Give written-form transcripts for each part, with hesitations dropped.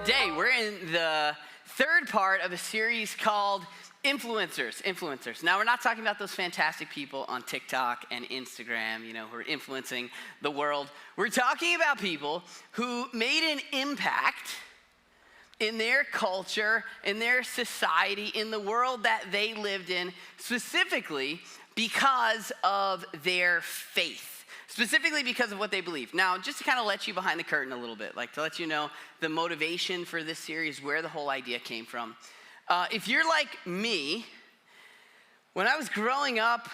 Today, we're in the third part of a series called Influencers. Now, we're not talking about those fantastic people on TikTok and Instagram, who are influencing the world. We're talking about people who made an impact in their culture, in their society, in the world that they lived in, specifically because of their faith. Specifically because of what they believe. Now, just to kind of let you behind the curtain a little bit, to let you know the motivation for this series, where the whole idea came from. If you're like me, when I was growing up,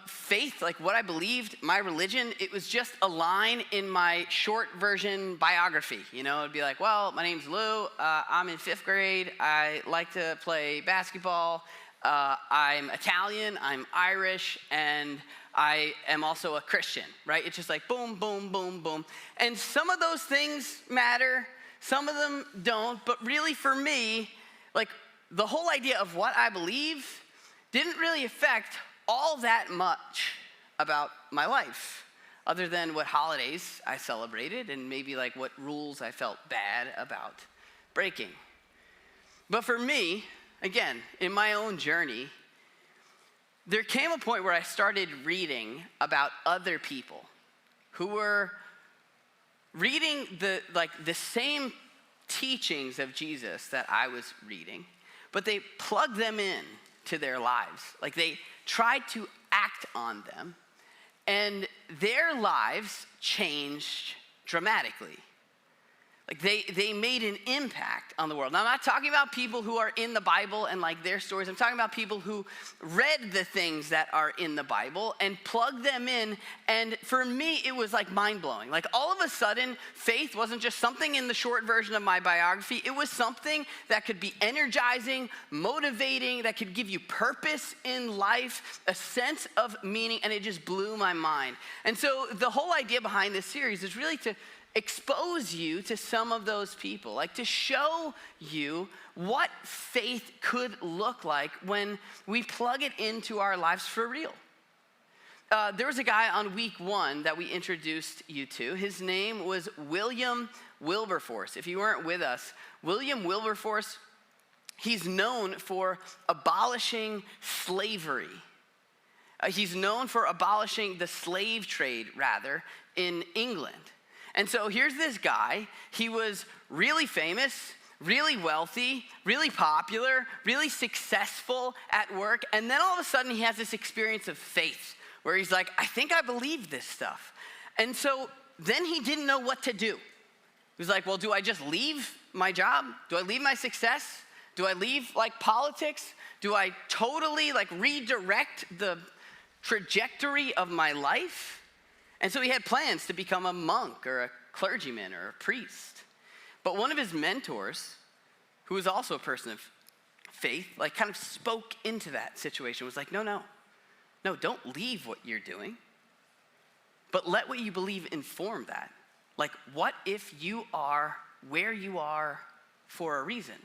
faith, what I believed, my religion, it was just a line in my short version biography. It'd be like, well, my name's Lou, I'm in 5th grade, I like to play basketball, I'm Italian, I'm Irish, and I am also a Christian, right? It's just like boom, boom, boom, boom. And some of those things matter, some of them don't, but really for me, the whole idea of what I believe didn't really affect all that much about my life, other than what holidays I celebrated and maybe what rules I felt bad about breaking. But for me, again, in my own journey, there came a point where I started reading about other people who were reading the same teachings of Jesus that I was reading, but they plugged them in to their lives. They tried to act on them, and their lives changed dramatically. They made an impact on the world. Now, I'm not talking about people who are in the Bible and their stories. I'm talking about people who read the things that are in the Bible and plugged them in. And for me, it was mind-blowing. All of a sudden, faith wasn't just something in the short version of my biography. It was something that could be energizing, motivating, that could give you purpose in life, a sense of meaning, and it just blew my mind. And so the whole idea behind this series is really to expose you to some of those people, to show you what faith could look like when we plug it into our lives for real. There was a guy on week 1 that we introduced you to. His name was William Wilberforce. If you weren't with us, William Wilberforce, he's known for abolishing slavery. He's known for abolishing the slave trade, in England. And so here's this guy. He was really famous, really wealthy, really popular, really successful at work. And then all of a sudden he has this experience of faith where he's like, I think I believe this stuff. And so then he didn't know what to do. He was like, well, do I just leave my job? Do I leave my success? Do I leave politics? Do I totally redirect the trajectory of my life? And so he had plans to become a monk or a clergyman or a priest. But one of his mentors, who was also a person of faith, kind of spoke into that situation, was like, no, don't leave what you're doing, but let what you believe inform that. What if you are where you are for a reason?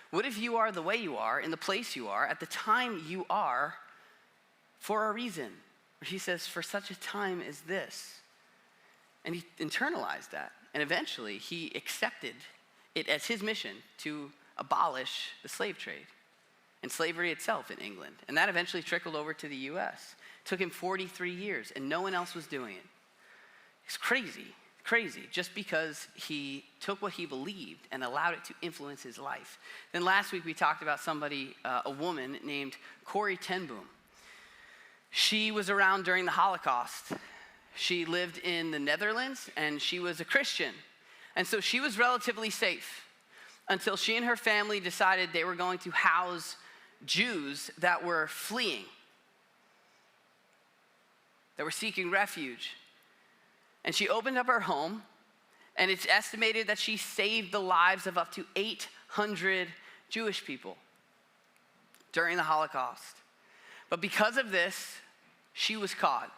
What if you are the way you are, in the place you are, at the time you are, for a reason? He says, for such a time as this. And he internalized that. And eventually, he accepted it as his mission to abolish the slave trade and slavery itself in England. And that eventually trickled over to the U.S. It took him 43 years, and no one else was doing it. It's crazy, just because he took what he believed and allowed it to influence his life. Then last week, we talked about somebody, a woman named Corrie ten Boom. She was around during the Holocaust. She lived in the Netherlands, and she was a Christian. And so she was relatively safe until she and her family decided they were going to house Jews that were fleeing, that were seeking refuge. And she opened up her home, and it's estimated that she saved the lives of up to 800 Jewish people during the Holocaust. But because of this, she was caught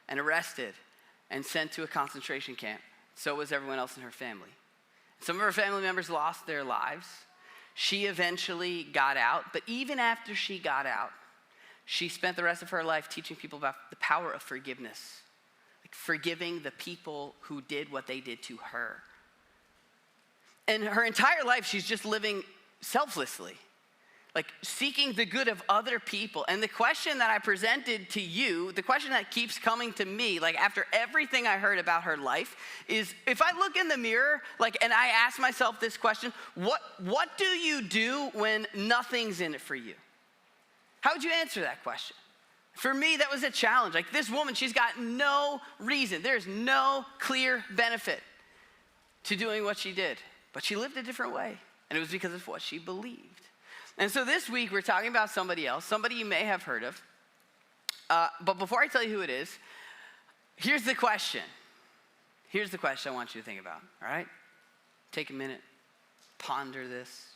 and arrested and sent to a concentration camp. So was everyone else in her family. Some of her family members lost their lives. She eventually got out, but even after she got out, she spent the rest of her life teaching people about the power of forgiveness, forgiving the people who did what they did to her. And her entire life, she's just living selflessly, like seeking the good of other people. And the question that I presented to you, the question that keeps coming to me, like after everything I heard about her life, is if I look in the mirror, like, and I ask myself this question, what do you do when nothing's in it for you? How would you answer that question? For me, that was a challenge. Like this woman, she's got no reason. There's no clear benefit to doing what she did. But she lived a different way. And it was because of what she believed. And so this week, we're talking about somebody else, somebody you may have heard of. But before I tell you who it is, here's the question. Here's the question I want you to think about, all right? Take a minute, ponder this.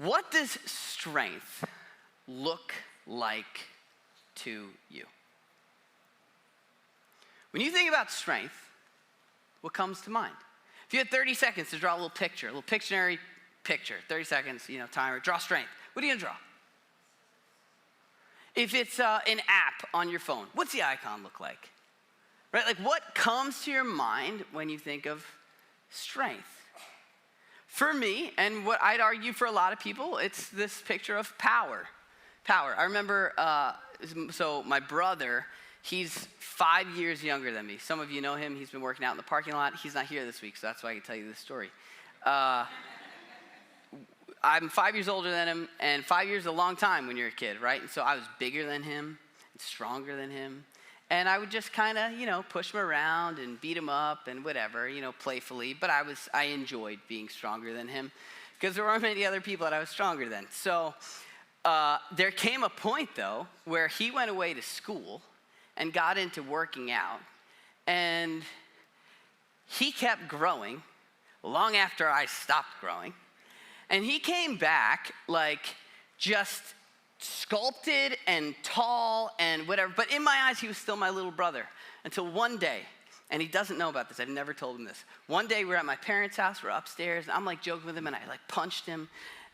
What does strength look like to you? When you think about strength, what comes to mind? If you had 30 seconds to draw a little picture, a little Pictionary picture, 30 seconds, timer, draw strength. What are you gonna draw? If it's an app on your phone, what's the icon look like? Right, like what comes to your mind when you think of strength? For me, and what I'd argue for a lot of people, it's this picture of power. Power. I remember, so my brother, he's 5 years younger than me. Some of you know him. He's been working out in the parking lot. He's not here this week, so that's why I can tell you this story. I'm 5 years older than him, and 5 years is a long time when you're a kid, right? And so I was bigger than him and stronger than him. And I would just kind of, push him around and beat him up and whatever, playfully. But I enjoyed being stronger than him because there weren't many other people that I was stronger than. So there came a point, though, where he went away to school and got into working out. And he kept growing long after I stopped growing. And he came back like just sculpted and tall and whatever. But in my eyes, he was still my little brother until one day, and he doesn't know about this. I've never told him this. One day we're at my parents' house, we're upstairs, and I'm like joking with him, and I like punched him.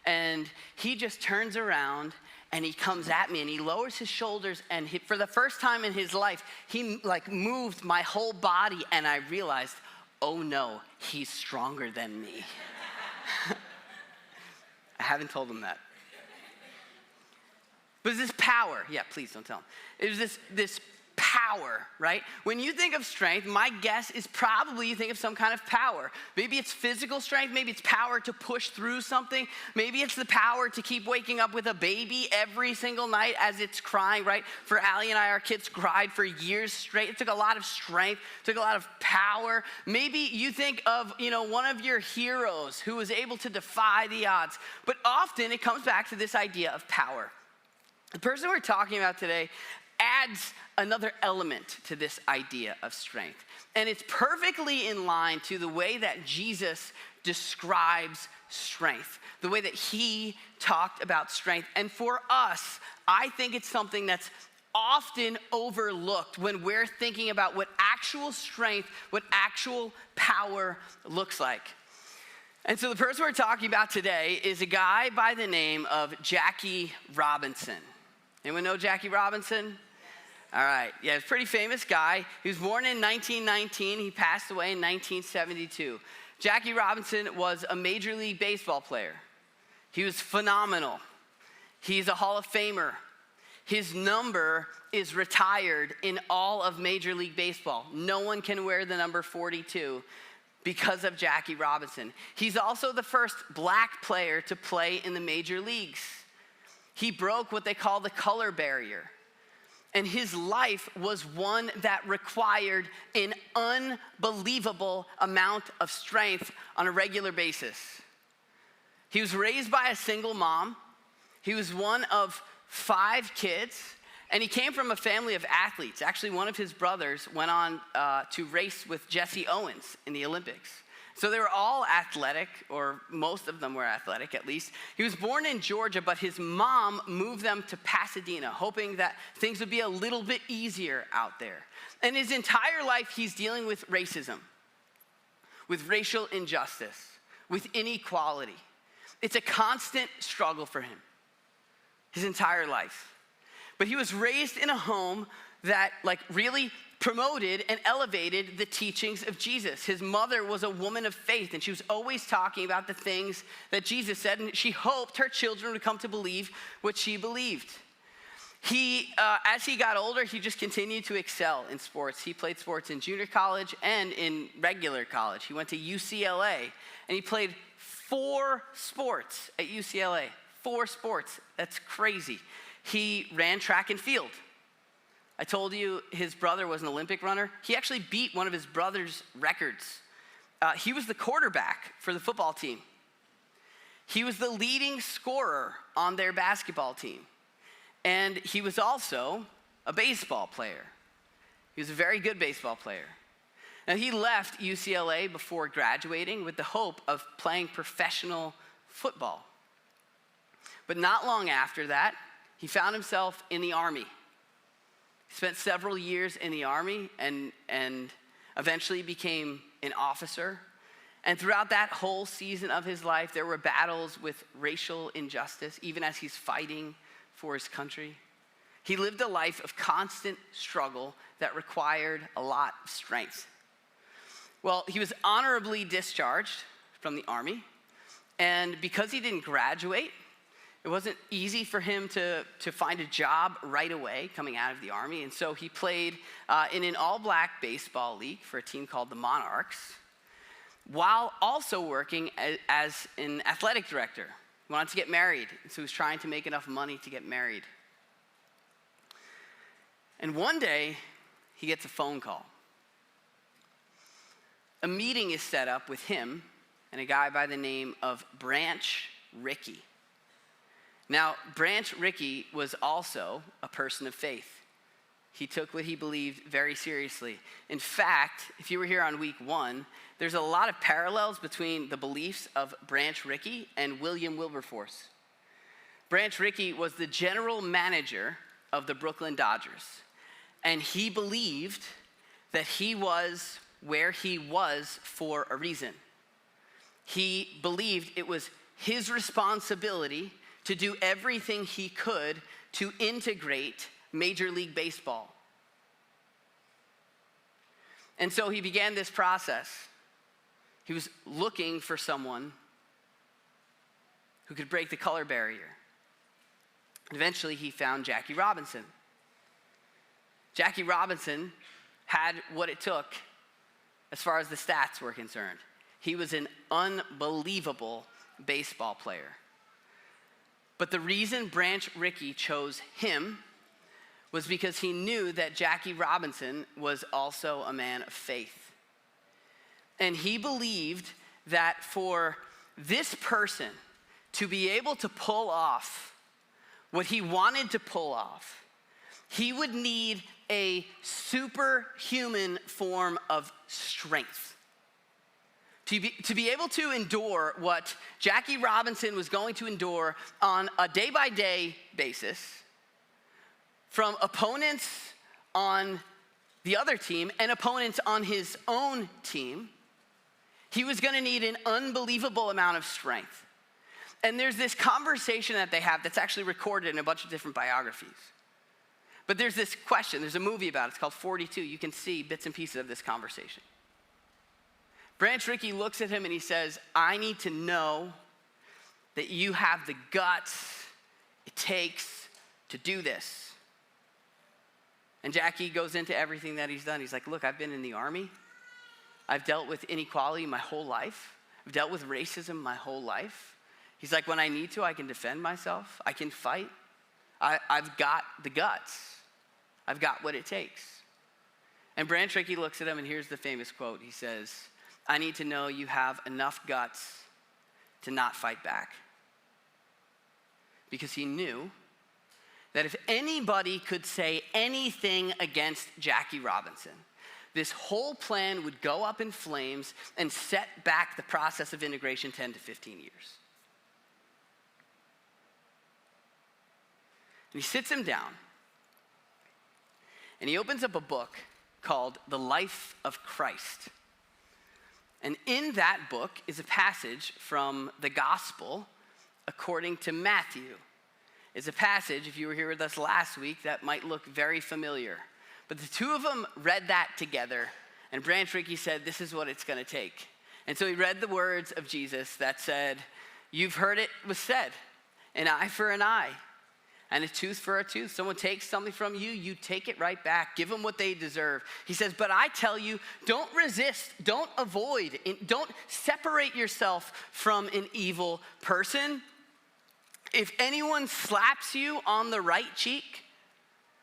And he just turns around and he comes at me and he lowers his shoulders, and for the first time in his life, he like moved my whole body, and I realized, oh no, he's stronger than me. I haven't told him that. But it's this power. Yeah, please don't tell him. It was this power, right? When you think of strength, my guess is probably you think of some kind of power. Maybe it's physical strength. Maybe it's power to push through something. Maybe it's the power to keep waking up with a baby every single night as it's crying, right? For Allie and I, our kids cried for years straight. It took a lot of strength, took a lot of power. Maybe you think of, one of your heroes who was able to defy the odds. But often it comes back to this idea of power. The person we're talking about today adds another element to this idea of strength. And it's perfectly in line to the way that Jesus describes strength, the way that he talked about strength. And for us, I think it's something that's often overlooked when we're thinking about what actual strength, what actual power looks like. And so the person we're talking about today is a guy by the name of Jackie Robinson. Anyone know Jackie Robinson? All right, yeah, he's a pretty famous guy. He was born in 1919. He passed away in 1972. Jackie Robinson was a Major League Baseball player. He was phenomenal. He's a Hall of Famer. His number is retired in all of Major League Baseball. No one can wear the number 42 because of Jackie Robinson. He's also the first black player to play in the major leagues. He broke what they call the color barrier. And his life was one that required an unbelievable amount of strength on a regular basis. He was raised by a single mom. He was one of 5 kids, and he came from a family of athletes. Actually, one of his brothers went on to race with Jesse Owens in the Olympics. So they were all athletic, or most of them were athletic at least. He was born in Georgia, but his mom moved them to Pasadena, hoping that things would be a little bit easier out there. And his entire life, he's dealing with racism, with racial injustice, with inequality. It's a constant struggle for him, his entire life. But he was raised in a home that really promoted and elevated the teachings of Jesus. His mother was a woman of faith, and she was always talking about the things that Jesus said, and she hoped her children would come to believe what she believed. As he got older, he just continued to excel in sports. He played sports in junior college and in regular college. He went to UCLA, and he played 4 sports at UCLA. 4 sports. That's crazy. He ran track and field. I told you his brother was an Olympic runner. He actually beat one of his brother's records. He was the quarterback for the football team. He was the leading scorer on their basketball team. And he was also a baseball player. He was a very good baseball player. Now, he left UCLA before graduating with the hope of playing professional football. But not long after that, he found himself in the Army. He spent several years in the Army and eventually became an officer. And throughout that whole season of his life, there were battles with racial injustice, even as he's fighting for his country. He lived a life of constant struggle that required a lot of strength. Well, he was honorably discharged from the Army, and because he didn't graduate, it wasn't easy for him to find a job right away coming out of the Army, and so he played in an all-black baseball league for a team called the Monarchs, while also working as an athletic director. He wanted to get married, so he was trying to make enough money to get married. And one day, he gets a phone call. A meeting is set up with him and a guy by the name of Branch Rickey. Now, Branch Rickey was also a person of faith. He took what he believed very seriously. In fact, if you were here on week 1, there's a lot of parallels between the beliefs of Branch Rickey and William Wilberforce. Branch Rickey was the general manager of the Brooklyn Dodgers, and he believed that he was where he was for a reason. He believed it was his responsibility to do everything he could to integrate Major League Baseball. And so he began this process. He was looking for someone who could break the color barrier. Eventually, he found Jackie Robinson. Jackie Robinson had what it took as far as the stats were concerned. He was an unbelievable baseball player. But the reason Branch Rickey chose him was because he knew that Jackie Robinson was also a man of faith. And he believed that for this person to be able to pull off what he wanted to pull off, he would need a superhuman form of strength. To be able to endure what Jackie Robinson was going to endure on a day-by-day basis from opponents on the other team and opponents on his own team, he was going to need an unbelievable amount of strength. And there's this conversation that they have that's actually recorded in a bunch of different biographies. But there's this question, there's a movie about it, it's called 42. You can see bits and pieces of this conversation. Branch Rickey looks at him and he says, I need to know that you have the guts it takes to do this. And Jackie goes into everything that he's done. He's like, look, I've been in the Army. I've dealt with inequality my whole life. I've dealt with racism my whole life. He's like, when I need to, I can defend myself. I can fight. I've got the guts. I've got what it takes. And Branch Rickey looks at him and here's the famous quote. He says, I need to know you have enough guts to not fight back. Because he knew that if anybody could say anything against Jackie Robinson, this whole plan would go up in flames and set back the process of integration 10 to 15 years. And he sits him down and he opens up a book called The Life of Christ. And in that book is a passage from the gospel according to Matthew. It's a passage, if you were here with us last week, that might look very familiar. But the two of them read that together, and Branch Rickey said, this is what it's going to take. And so he read the words of Jesus that said, you've heard it was said, an eye for an eye, and a tooth for a tooth. Someone takes something from you, you take it right back. Give them what they deserve. He says, but I tell you, don't resist, don't avoid, don't separate yourself from an evil person. If anyone slaps you on the right cheek,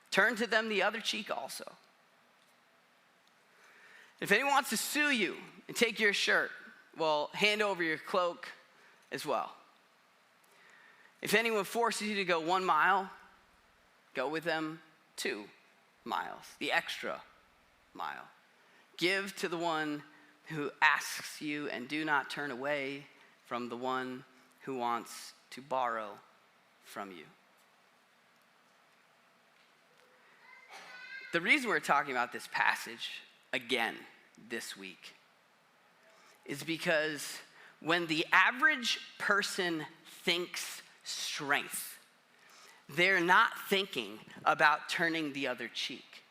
turn to them the other cheek also. If anyone wants to sue you and take your shirt, well, hand over your cloak as well. If anyone forces you to go 1 mile, go with them 2 miles, the extra mile. Give to the one who asks you, and do not turn away from the one who wants to borrow from you. The reason we're talking about this passage again this week is because when the average person thinks strength, they're not thinking about turning the other cheek.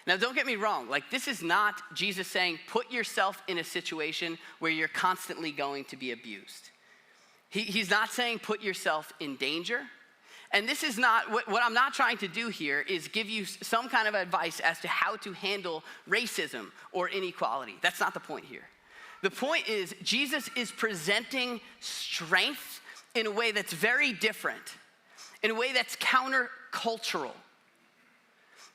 Now, don't get me wrong. Like, this is not Jesus saying, put yourself in a situation where you're constantly going to be abused. He's not saying put yourself in danger. And this is not, what I'm not trying to do here is give you some kind of advice as to how to handle racism or inequality. That's not the point here. The point is, Jesus is presenting strength in a way that's very different, in a way that's countercultural.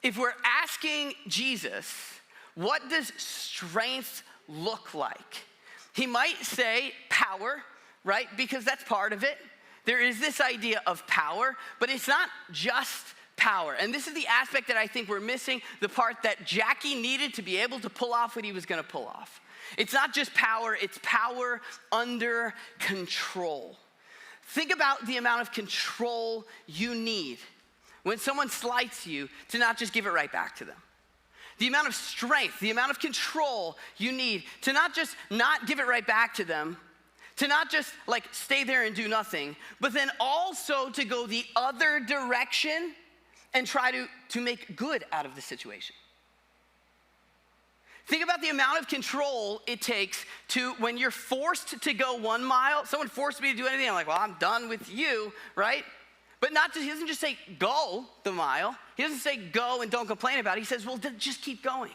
If we're asking Jesus, what does strength look like? He might say power, right? Because that's part of it. There is this idea of power, but it's not just power. And this is the aspect that I think we're missing, the part that Jackie needed to be able to pull off what he was gonna pull off. It's not just power, it's power under control. Think about the amount of control you need when someone slights you to not just give it right back to them. The amount of strength, the amount of control you need to not just not give it right back to them, to not just like stay there and do nothing, but then also to go the other direction and try to make good out of the situation. Think about the amount of control it takes to, when you're forced to go 1 mile, someone forced me to do anything, I'm like, well, I'm done with you, right? But he doesn't just say go the mile. He doesn't say go and don't complain about it. He says, well, just keep going.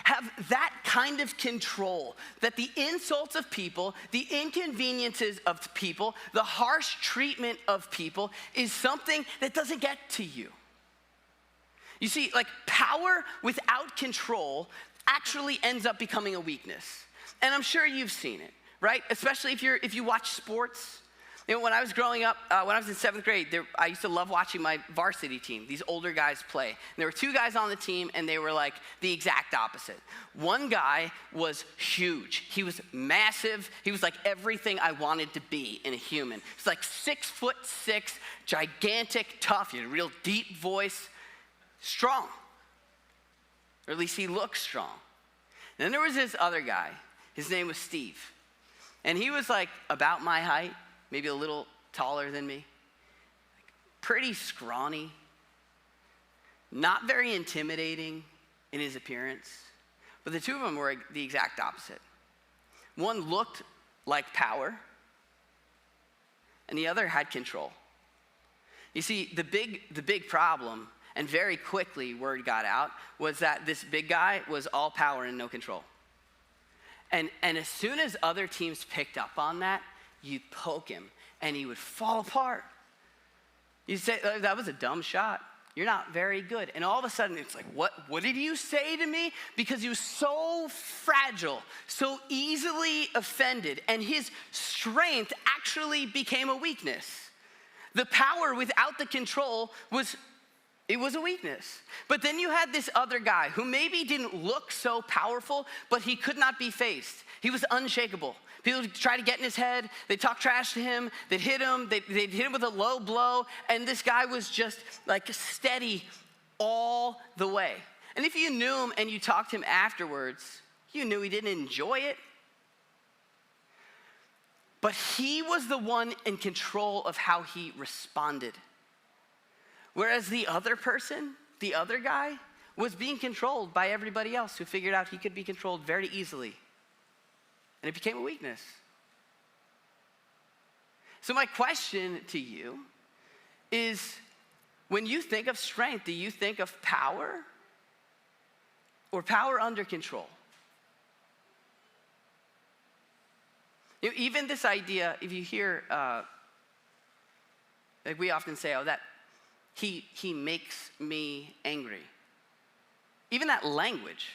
Have that kind of control that the insults of people, the inconveniences of people, the harsh treatment of people is something that doesn't get to you. You see, like, power without control actually ends up becoming a weakness. And I'm sure you've seen it, right? Especially if you watch sports. You know, when I was growing up, when I was in 7th grade, I used to love watching my varsity team, these older guys play. And there were 2 guys on the team, and they were like the exact opposite. One guy was huge. He was massive. He was like everything I wanted to be in a human. He's like 6'6", gigantic, tough. He had a real deep voice, strong. Or at least he looked strong. And then there was this other guy. His name was Steve. And he was like about my height, maybe a little taller than me. Pretty scrawny. Not very intimidating in his appearance. But the two of them were the exact opposite. One looked like power, and the other had control. You see, the big problem, and very quickly word got out, was that this big guy was all power and no control. And as soon as other teams picked up on that, you'd poke him and he would fall apart. You'd say, oh, that was a dumb shot. You're not very good. And all of a sudden it's like, what did you say to me? Because he was so fragile, so easily offended, and his strength actually became a weakness. The power without the control was a weakness. But then you had this other guy who maybe didn't look so powerful, but he could not be faced. He was unshakable. People would try to get in his head. They'd talk trash to him. They'd hit him. They'd hit him with a low blow. And this guy was just like steady all the way. And if you knew him and you talked to him afterwards, you knew he didn't enjoy it. But he was the one in control of how he responded. Whereas the other person, the other guy, was being controlled by everybody else who figured out he could be controlled very easily. And it became a weakness. So my question to you is, when you think of strength, do you think of power or power under control? Even this idea, if you hear, like we often say, oh, that he makes me angry. Even that language,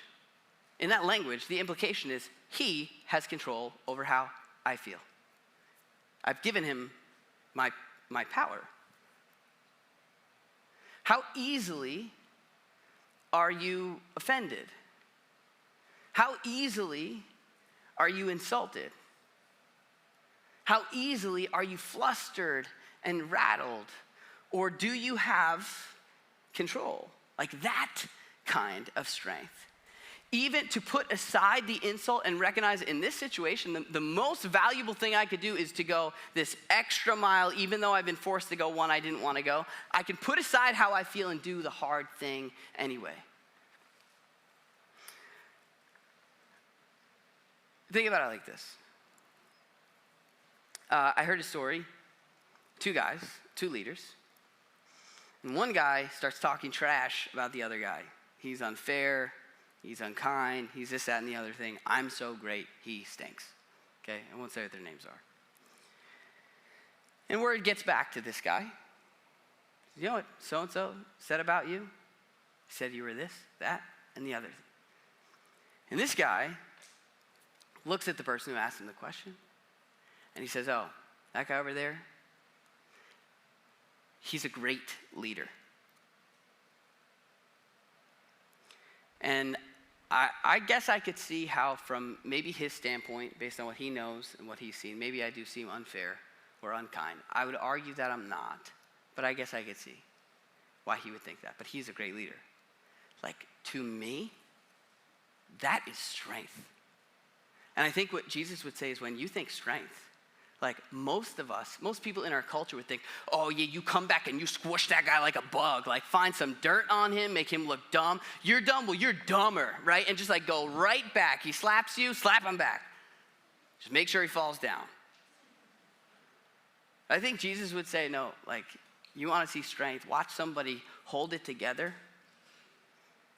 in that language, the implication is he has control over how I feel. I've given him my power. How easily are you offended? How easily are you insulted? How easily are you flustered and rattled? Or do you have control? Like that kind of strength. Even to put aside the insult and recognize in this situation, the most valuable thing I could do is to go this extra mile, even though I've been forced to go one I didn't want to go. I can put aside how I feel and do the hard thing anyway. Think about it like this. I heard a story, two leaders. And one guy starts talking trash about the other guy. He's unfair, he's unkind, he's this, that, and the other thing. I'm so great, he stinks. Okay, I won't say what their names are. And word gets back to this guy. You know what so-and-so said about you? He said you were this, that, and the other thing. And this guy looks at the person who asked him the question, and he says, oh, that guy over there, he's a great leader. And I guess I could see how, from maybe his standpoint, based on what he knows and what he's seen, maybe I do seem unfair or unkind. I would argue that I'm not, but I guess I could see why he would think that. But he's a great leader. Like, to me, that is strength. And I think what Jesus would say is, when you think strength, like most people in our culture would think, oh yeah, you come back and you squish that guy like a bug, like find some dirt on him, make him look dumb. You're dumb, well, you're dumber, right? And just like go right back. He slaps you, slap him back. Just make sure he falls down. I think Jesus would say, no, like, you want to see strength, watch somebody hold it together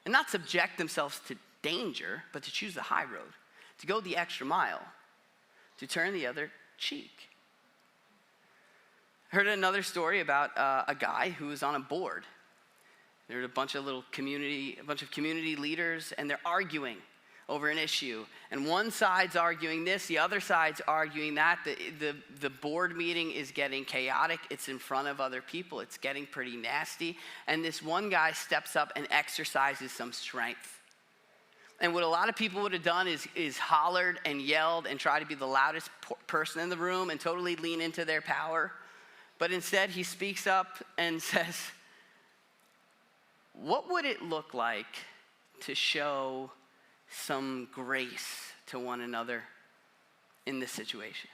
and not subject themselves to danger, but to choose the high road, to go the extra mile, to turn the other cheek. I heard another story about a guy who was on a board. There's a bunch of community leaders, and they're arguing over an issue. And one side's arguing this, the other side's arguing that. The board meeting is getting chaotic. It's in front of other people. It's getting pretty nasty. And this one guy steps up and exercises some strength. And what a lot of people would have done is hollered and yelled and tried to be the loudest person in the room and totally lean into their power. But instead, he speaks up and says, what would it look like to show some grace to one another in this situation?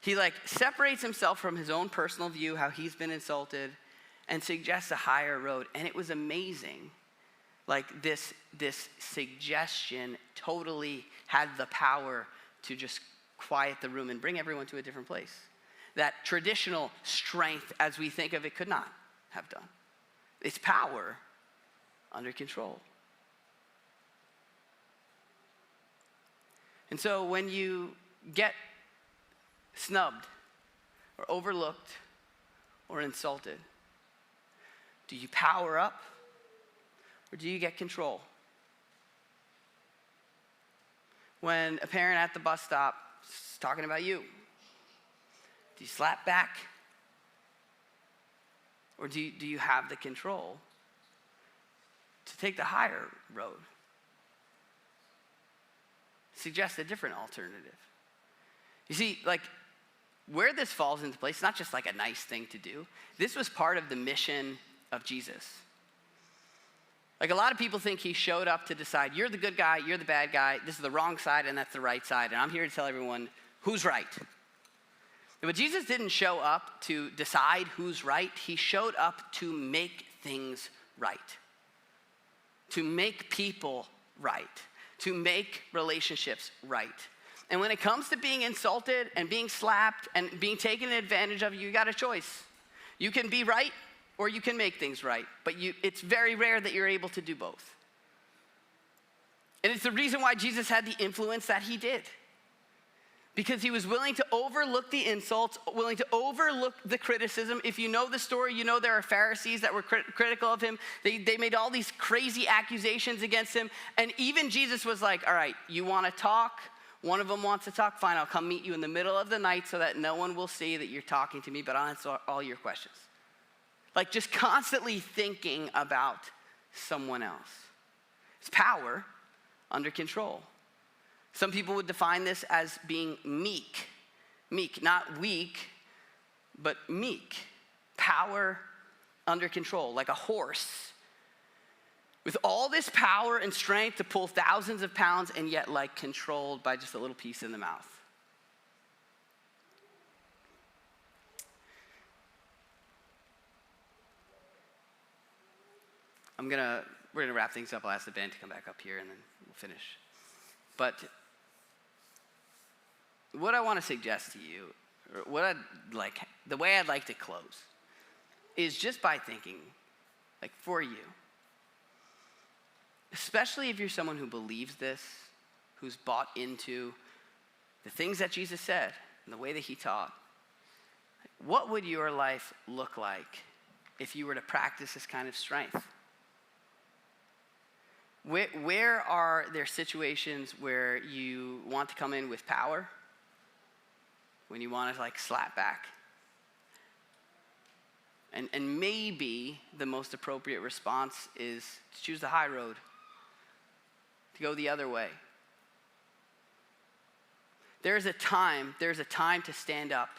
He separates himself from his own personal view, how he's been insulted, and suggests a higher road. And it was amazing. This suggestion totally had the power to just quiet the room and bring everyone to a different place. That traditional strength, as we think of it, could not have done. It's power under control. And so when you get snubbed or overlooked or insulted, do you power up? Or do you get control? When a parent at the bus stop is talking about you, do you slap back? Or do you have the control to take the higher road? Suggest a different alternative. You see, where this falls into place, it's not just a nice thing to do. This was part of the mission of Jesus. A lot of people think he showed up to decide, you're the good guy, you're the bad guy, this is the wrong side, and that's the right side, and I'm here to tell everyone who's right. But Jesus didn't show up to decide who's right. He showed up to make things right, to make people right, to make relationships right. And when it comes to being insulted and being slapped and being taken advantage of, you got a choice. You can be right or you can make things right, but it's very rare that you're able to do both. And it's the reason why Jesus had the influence that he did. Because he was willing to overlook the insults, willing to overlook the criticism. If you know the story, you know there are Pharisees that were critical of him. They made all these crazy accusations against him. And even Jesus was like, all right, you want to talk? One of them wants to talk? Fine, I'll come meet you in the middle of the night so that no one will see that you're talking to me, but I'll answer all your questions. Like just constantly thinking about someone else. It's power under control. Some people would define this as being meek. Meek, not weak, but meek. Power under control, like a horse. With all this power and strength to pull thousands of pounds and yet like controlled by just a little piece in the mouth. We're gonna wrap things up. I'll ask the band to come back up here and then we'll finish. But what I want to suggest to you, or the way I'd like to close, is just by thinking, like for you, especially if you're someone who believes this, who's bought into the things that Jesus said and the way that he taught, what would your life look like if you were to practice this kind of strength? Where are there situations where you want to come in with power? When you want to like slap back? And maybe the most appropriate response is to choose the high road, to go the other way. There's a time to stand up.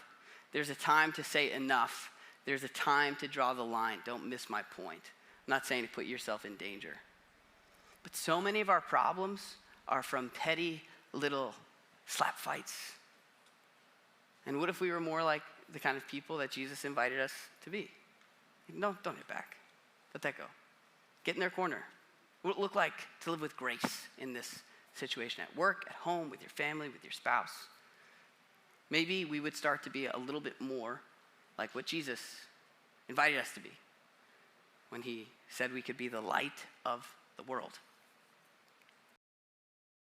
There's a time to say enough. There's a time to draw the line. Don't miss my point. I'm not saying to put yourself in danger. But so many of our problems are from petty little slap fights. And what if we were more like the kind of people that Jesus invited us to be? No, don't hit back. Let that go. Get in their corner. What would it look like to live with grace in this situation at work, at home, with your family, with your spouse? Maybe we would start to be a little bit more like what Jesus invited us to be when he said we could be the light of the world.